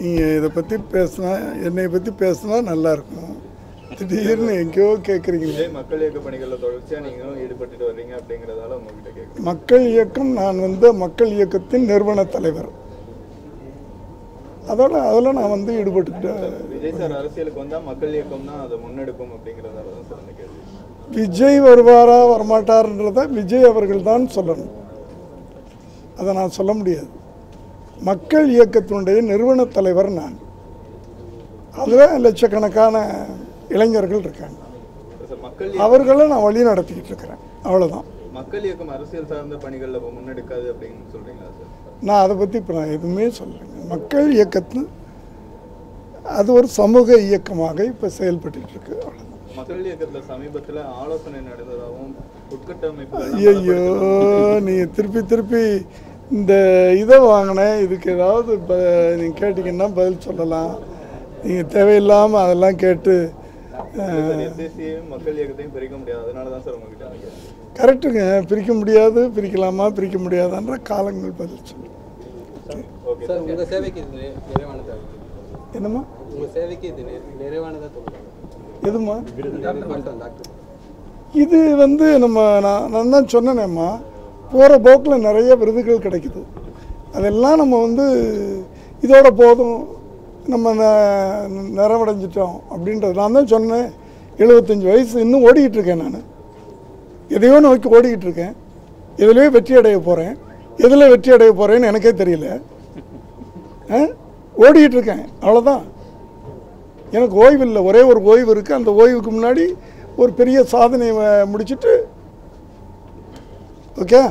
நீங்கள் இதை பற்றி பேசினா என்னை பற்றி பேசினா நல்லாயிருக்கும். திடீர்னு எங்கேயோ கேட்குறீங்களே. மக்கள் இயக்க பணிகளில் தொடர்ச்சியாக நீங்களும் ஈடுபட்டு வர்றீங்க அப்படிங்கிறதால உங்ககிட்ட கேட்குறேன். மக்கள் இயக்கம், நான் மக்கள் இயக்கத்தின் நிறுவன தலைவர். அதில் நான் ஈடுபட்டுக்கிட்டேன். விஜய் சார் அரசியலுக்கு வந்தால் மக்கள் இயக்கம் தான் அதை முன்னெடுக்கும் அப்படிங்கிறதால தான் சார் அந்த கேள்வி. விஜய் வருவாரா வரமாட்டார்ன்றதை விஜய் அவர்கள் தான் சொல்லணும். அதை நான் சொல்ல முடியாது. மக்கள் இயக்கத்தினுடைய நிறுவன தலைவர் நான். அதில் லட்சக்கணக்கான இளைஞர்கள் இருக்காங்க. அவர்களை நான் வழி நடத்திக்கிட்டு இருக்கிறேன். அவ்வளோதான். மக்கள் இயக்கம் அரசியல் சார்ந்த பணிகளில் முன்னெடுக்காது அப்படின்னு சொல்கிறீங்களா சார்? நான் அதை பற்றி இப்போ நான் எதுவுமே சொல்லுங்க. மக்கள் இயக்கத்து அது ஒரு சமூக இயக்கமாக இப்போ செயல்பட்டு இருக்கு. மக்கள் இயக்கத்தில் சமீபத்தில் ஆலோசனை நடந்ததாகவும் உட்கட்டமைப்பு. ஐயோ, நீங்கள் திருப்பி இந்த இதை வாங்கினேன், இதுக்கு ஏதாவது நீங்கள் கேட்டிங்கன்னா பதில் சொல்லலாம். நீங்கள் தேவையில்லாமல் அதெல்லாம் கேட்டு மக்கள் இயக்கத்தையும் பிரிக்க முடியாது. அதனால தான் சார் உங்ககிட்ட கரெக்டுங்க. பிரிக்க முடியாது, பிரிக்கலாமா பிரிக்க முடியாதான்ற காலங்கள் பதில் சொல்லு. என்னம்மா எதுமா இது நம்ம நான் தான் சொன்னேனேம்மா, போகிற போக்கில் நிறைய விருதுகள் கிடைக்குது. அதெல்லாம் நம்ம இதோட போதும், நம்ம நிறைவடைஞ்சிட்டோம் அப்படின்றது. நான் தான் சொன்னேன், 75 வயசு இன்னும் ஓடிக்கிட்டு இருக்கேன். நான் எதையோ நோக்கி ஓடிக்கிட்டு இருக்கேன். எதுலேயோ வெற்றி அடைய போகிறேன். எதில் வெற்றி அடைய போகிறேன்னு எனக்கே தெரியல. ஓடிக்கிட்டு இருக்கேன், அவ்வளோதான். எனக்கு ஓய்வு இல்லை. ஒரே ஒரு ஓய்வு இருக்குது. அந்த ஓய்வுக்கு முன்னாடி ஒரு பெரிய சாதனையை முடிச்சுட்டு ஓகே.